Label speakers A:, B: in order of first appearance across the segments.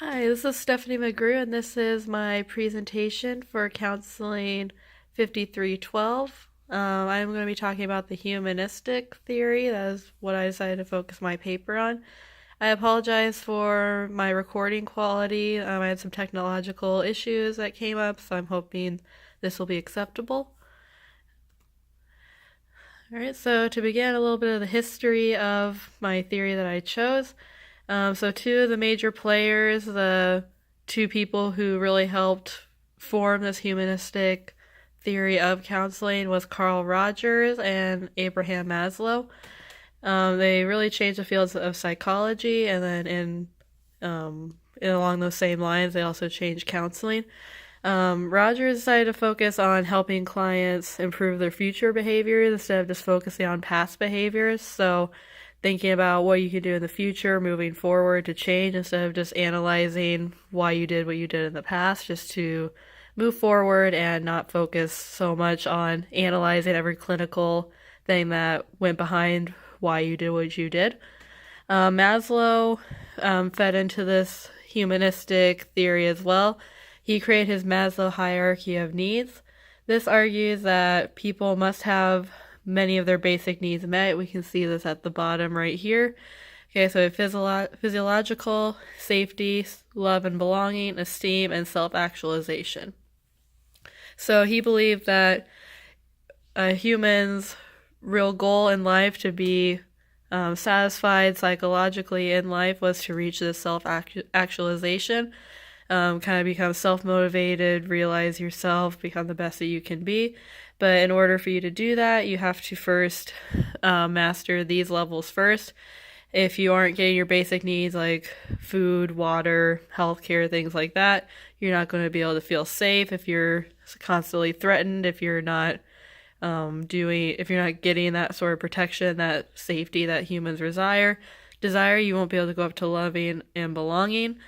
A: Hi, this is Stephanie McGrew, and this is my presentation for Counseling 5312. I'm going to be talking about the humanistic theory. That is what I decided to focus my paper on. I apologize for my recording quality. I had some technological issues that came up, so I'm hoping this will be acceptable. Alright, so to begin, a little bit of the history of my theory that I chose. So two of the major players, the two people who really helped form this humanistic theory of counseling was Carl Rogers and Abraham Maslow. They really changed the fields of psychology, and then along those same lines, they also changed counseling. Rogers decided to focus on helping clients improve their future behaviors instead of just focusing on past behaviors. So thinking about what you can do in the future, moving forward to change instead of just analyzing why you did what you did in the past, just to move forward and not focus so much on analyzing every clinical thing that went behind why you did what you did. Maslow fed into this humanistic theory as well. He created his Maslow hierarchy of needs. This argues that people must have many of their basic needs met. We can see this at the bottom right here. Okay, so physiological, safety, love and belonging, esteem, and self-actualization. So he believed that a human's real goal in life, to be satisfied psychologically in life, was to reach this self-actualization, kind of become self-motivated, realize yourself, become the best that you can be. But in order for you to do that, you have to first master these levels first. If you aren't getting your basic needs like food, water, healthcare, things like that, you're not going to be able to feel safe. If you're constantly threatened, if you're not getting that sort of protection, that safety that humans desire, you won't be able to go up to loving and belonging.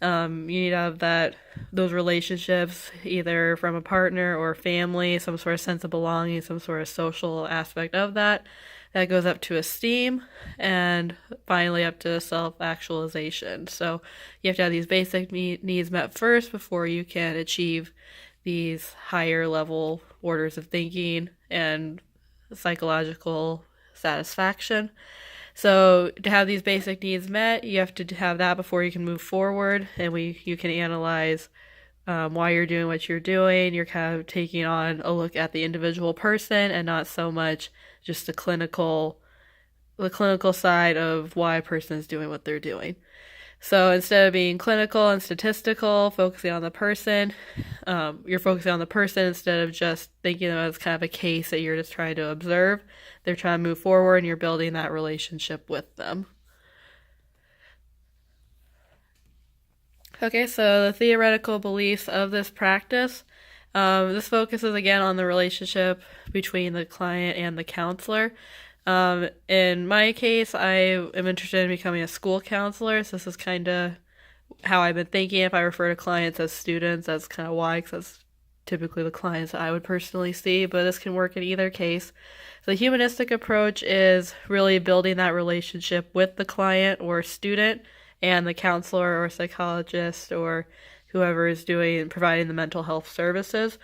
A: You need to have those relationships, either from a partner or family, some sort of sense of belonging, some sort of social aspect of that. That goes up to esteem, and finally up to self-actualization. So you have to have these basic needs met first before you can achieve these higher level orders of thinking and psychological satisfaction. So to have these basic needs met, you have to have that before you can move forward, and you can analyze why you're doing what you're doing. You're kind of taking on a look at the individual person and not so much just the clinical side of why a person is doing what they're doing. So instead of being clinical and statistical, focusing on the person, you're focusing on the person instead of just thinking of it as kind of a case that you're just trying to observe. They're trying to move forward, and you're building that relationship with them. Okay, so the theoretical beliefs of this practice. This focuses again on the relationship between the client and the counselor. In my case, I am interested in becoming a school counselor, so this is kind of how I've been thinking. If I refer to clients as students, that's kind of why, because that's typically the clients that I would personally see, but this can work in either case. So the humanistic approach is really building that relationship with the client or student and the counselor or psychologist or whoever is providing the mental health services.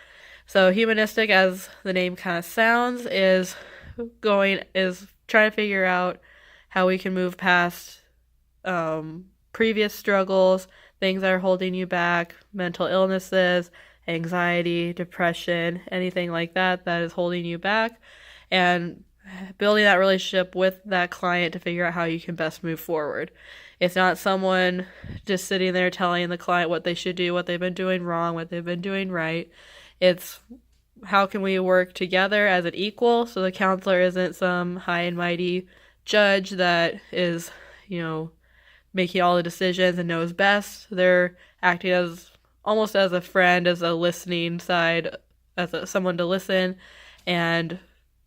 A: So humanistic, as the name kind of sounds, is trying to figure out how we can move past previous struggles, things that are holding you back, mental illnesses, anxiety, depression, anything like that is holding you back, and building that relationship with that client to figure out how you can best move forward. It's not someone just sitting there telling the client what they should do, what they've been doing wrong, what they've been doing right. It's how can we work together as an equal, so the counselor isn't some high and mighty judge that is, making all the decisions and knows best. They're acting as almost as a friend, as a listening side, someone to listen and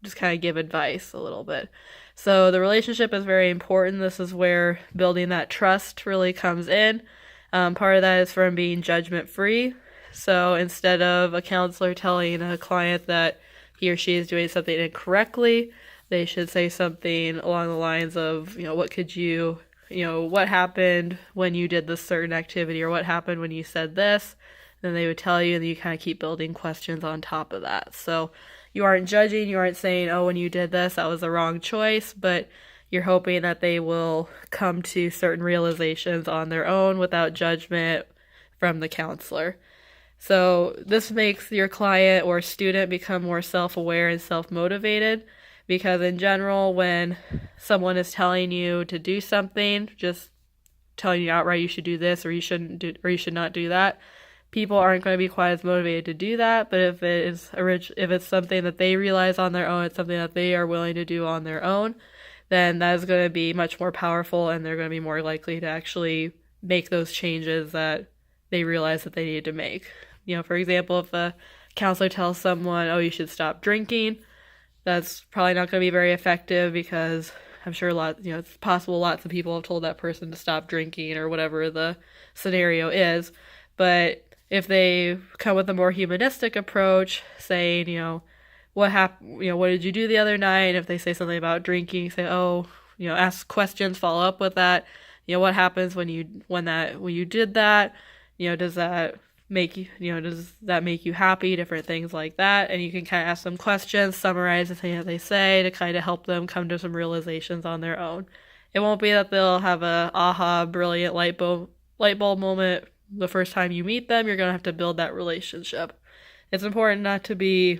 A: just kind of give advice a little bit. So the relationship is very important. This is where building that trust really comes in. Part of that is from being judgment-free. So instead of a counselor telling a client that he or she is doing something incorrectly, they should say something along the lines of, what could you what happened when you did this certain activity, or what happened when you said this. Then they would tell you, and you kind of keep building questions on top of that. So you aren't judging, you aren't saying, oh, when you did this, that was the wrong choice, but you're hoping that they will come to certain realizations on their own without judgment from the counselor. So this makes your client or student become more self-aware and self-motivated, because in general, when someone is telling you to do something, just telling you outright you should do this or you shouldn't do, or you should not do that, people aren't going to be quite as motivated to do that. But if it's something that they realize on their own, it's something that they are willing to do on their own, then that is going to be much more powerful, and they're going to be more likely to actually make those changes that they realize that they need to make. For example, if a counselor tells someone, oh, you should stop drinking, that's probably not going to be very effective, because I'm sure it's possible lots of people have told that person to stop drinking or whatever the scenario is. But if they come with a more humanistic approach, saying, what happened, what did you do the other night? And if they say something about drinking, say, oh, ask questions, follow up with that. What happens when you did that? Does that make you happy? Different things like that. And you can kind of ask them questions, summarize the thing that they say to kind of help them come to some realizations on their own. It won't be that they'll have a aha, brilliant light bulb moment the first time you meet them. You're going to have to build that relationship. It's important not to be,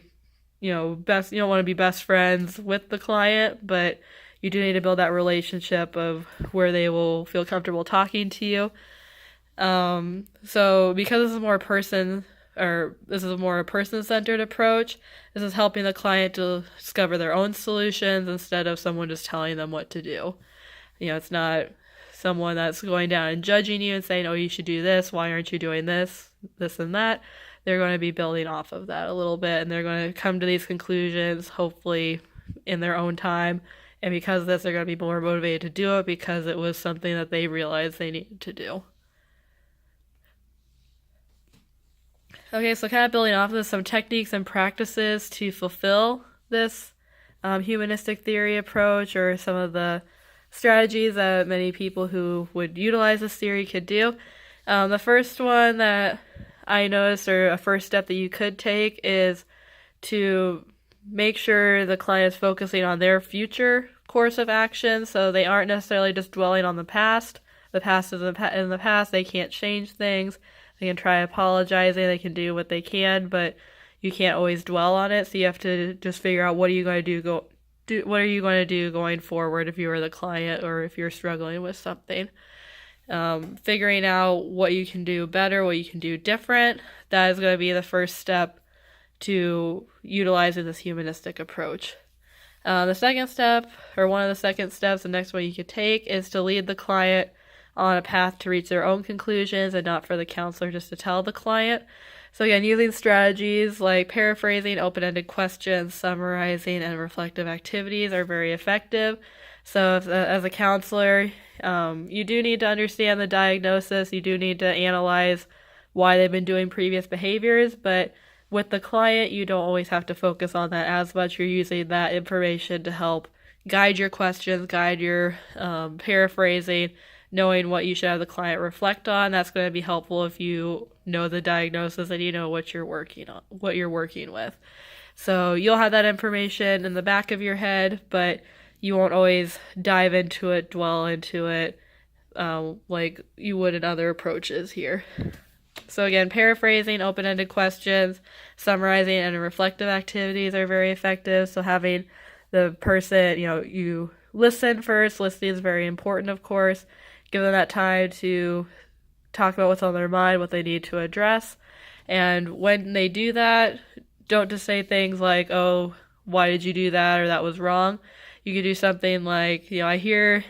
A: you don't want to be best friends with the client, but you do need to build that relationship of where they will feel comfortable talking to you. So because this is a more person-centered approach, this is helping the client to discover their own solutions instead of someone just telling them what to do. It's not someone that's going down and judging you and saying, oh, you should do this, why aren't you doing this and that. They're going to be building off of that a little bit, and they're going to come to these conclusions, hopefully, in their own time. And because of this, they're going to be more motivated to do it because it was something that they realized they needed to do. Okay, so kind of building off of this, some techniques and practices to fulfill this humanistic theory approach, or some of the strategies that many people who would utilize this theory could do. The first one that I noticed, or a first step that you could take, is to make sure the client is focusing on their future course of action, so they aren't necessarily just dwelling on the past. The past is in the past. They can't change things. They can try apologizing. They can do what they can, but you can't always dwell on it. So you have to just figure out, what are you going to do? What are you going to do going forward if you are the client, or if you're struggling with something? Figuring out what you can do better, what you can do different. That is going to be the first step to utilizing this humanistic approach. The second step, or one of the second steps, the next one you could take, is to lead the client on a path to reach their own conclusions, and not for the counselor just to tell the client. So again, using strategies like paraphrasing, open-ended questions, summarizing, and reflective activities are very effective. So as a counselor, you do need to understand the diagnosis. You do need to analyze why they've been doing previous behaviors, but with the client, you don't always have to focus on that as much. You're using that information to help guide your questions, guide your paraphrasing, knowing what you should have the client reflect on. That's going to be helpful if you know the diagnosis and you know what you're working on, what you're working with. So you'll have that information in the back of your head, but you won't always dive into it, dwell into it, like you would in other approaches here. So again, paraphrasing, open-ended questions, summarizing, and reflective activities are very effective. So having the person, you listen first. Listening is very important, of course. Give them that time to talk about what's on their mind, what they need to address. And when they do that, don't just say things like, oh, why did you do that, or that was wrong. You could do something like, I hear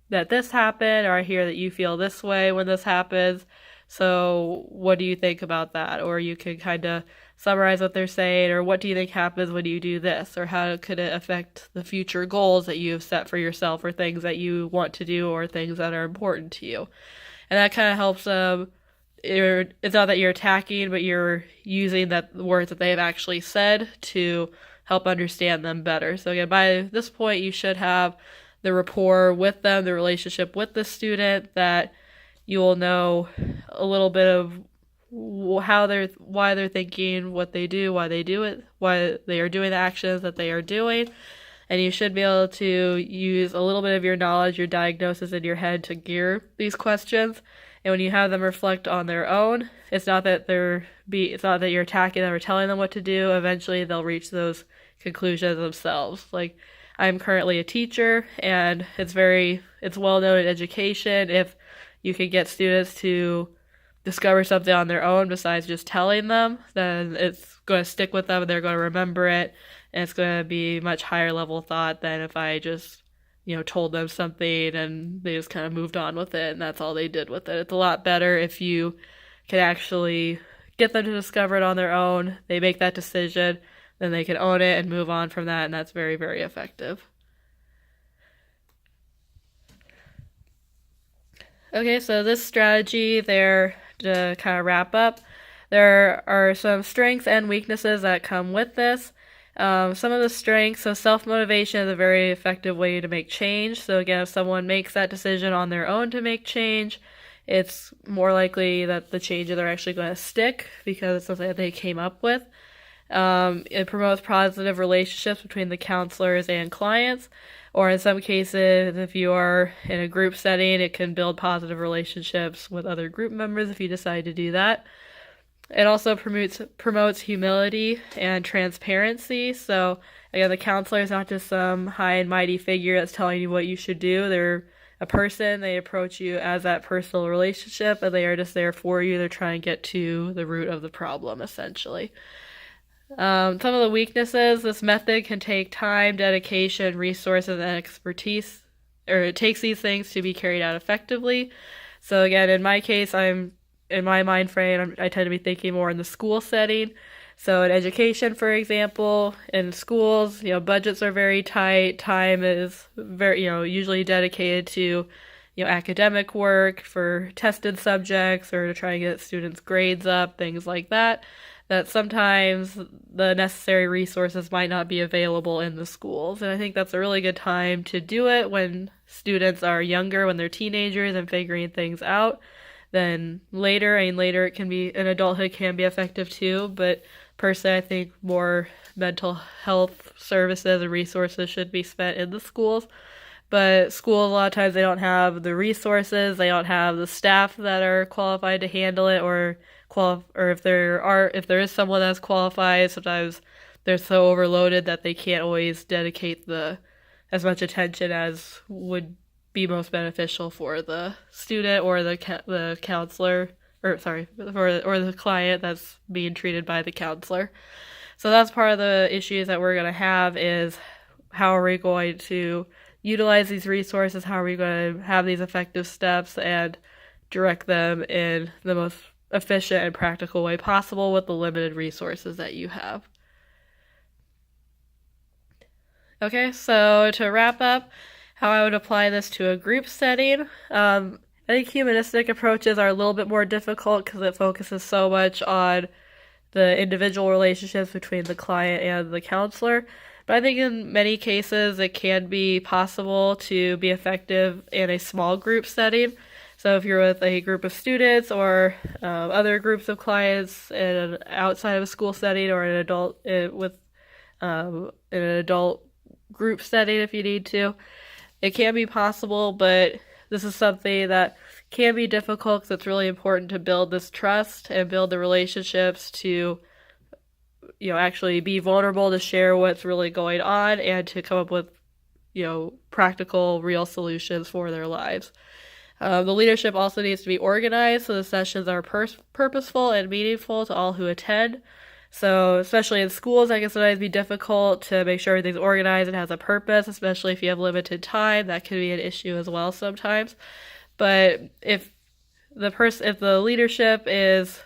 A: that this happened, or I hear that you feel this way when this happens. So what do you think about that? Or you can kind of summarize what they're saying, or what do you think happens when you do this? Or how could it affect the future goals that you have set for yourself, or things that you want to do, or things that are important to you? And that kind of helps them. It's not that you're attacking, but you're using the words that they have actually said to help understand them better. So again, by this point, you should have the rapport with them, the relationship with the student, that you will know a little bit of why they're thinking what they do, why they do it, why they are doing the actions that they are doing. And you should be able to use a little bit of your knowledge, your diagnosis in your head to gear these questions. And when you have them reflect on their own, it's not that you're attacking them or telling them what to do. Eventually they'll reach those conclusions themselves. Like, I'm currently a teacher, and it's well known in education, if you can get students to discover something on their own besides just telling them, then it's going to stick with them and they're going to remember it, and it's going to be much higher level thought than if I just told them something and they just kind of moved on with it and that's all they did with it. It's a lot better if you can actually get them to discover it on their own, they make that decision, then they can own it and move on from that, and that's very, very effective. Okay, so this strategy there, to kind of wrap up, there are some strengths and weaknesses that come with this. Some of the strengths, so self-motivation is a very effective way to make change. So again, if someone makes that decision on their own to make change, it's more likely that the changes are actually going to stick because it's something that they came up with. It promotes positive relationships between the counselors and clients, or in some cases, if you are in a group setting, it can build positive relationships with other group members if you decide to do that. It also promotes humility and transparency. So again, the counselor is not just some high and mighty figure that's telling you what you should do. They're a person. They approach you as that personal relationship, and they are just there for you. They're trying to get to the root of the problem, essentially. Some of the weaknesses, this method can take time, dedication, resources, and expertise, or it takes these things to be carried out effectively. So again, in my case, in my mind frame, I tend to be thinking more in the school setting. So in education, for example, in schools, budgets are very tight. Time is very, usually dedicated to, academic work for tested subjects or to try and get students' grades up, things like that. That sometimes the necessary resources might not be available in the schools. And I think that's a really good time to do it when students are younger, when they're teenagers and figuring things out. Then later, it can be, in adulthood can be effective too, but personally I think more mental health services and resources should be spent in the schools. But schools, a lot of times, they don't have the resources, they don't have the staff that are qualified to handle it, or if there is someone that's qualified, sometimes they're so overloaded that they can't always dedicate as much attention as would be most beneficial for the student or the counselor, or the client that's being treated by the counselor. So that's part of the issues that we're going to have, is how are we going to utilize these resources, how are we going to have these effective steps and direct them in the most efficient and practical way possible with the limited resources that you have. Okay, so to wrap up, how I would apply this to a group setting. I think humanistic approaches are a little bit more difficult because it focuses so much on the individual relationships between the client and the counselor. But I think in many cases it can be possible to be effective in a small group setting. So if you're with a group of students or other groups of clients outside of a school setting, or in an adult group setting if you need to, it can be possible, but this is something that can be difficult because it's really important to build this trust and build the relationships to, actually be vulnerable, to share what's really going on, and to come up with, practical, real solutions for their lives. The leadership also needs to be organized so the sessions are purposeful and meaningful to all who attend. So especially in schools, that can sometimes be difficult to make sure everything's organized and has a purpose, especially if you have limited time. That can be an issue as well sometimes. But if the leadership is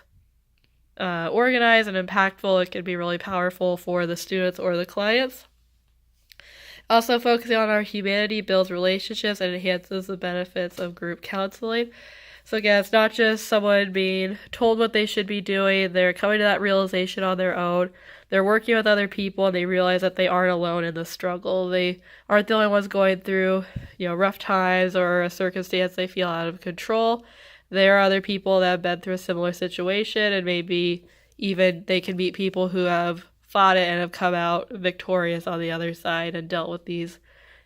A: organized and impactful, it can be really powerful for the students or the clients. Also, focusing on our humanity builds relationships and enhances the benefits of group counseling. So again, it's not just someone being told what they should be doing. They're coming to that realization on their own. They're working with other people and they realize that they aren't alone in the struggle. They aren't the only ones going through, rough times or a circumstance they feel out of control. There are other people that have been through a similar situation, and maybe even they can meet people who have fought it and have come out victorious on the other side and dealt with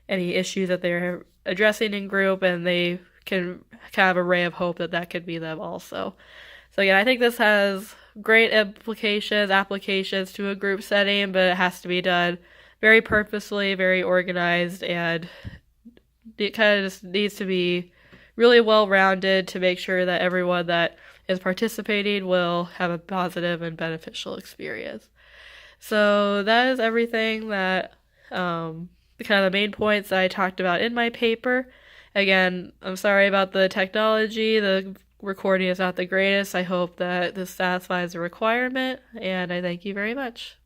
A: any issues that they're addressing in group, and they can have a ray of hope that could be them also. So again, I think this has great applications to a group setting, but it has to be done very purposefully, very organized, and it kind of just needs to be really well-rounded to make sure that everyone that is participating will have a positive and beneficial experience. So that is everything that the kind of the main points that I talked about in my paper. Again, I'm sorry about the technology. The recording is not the greatest. I hope that this satisfies the requirement, and I thank you very much.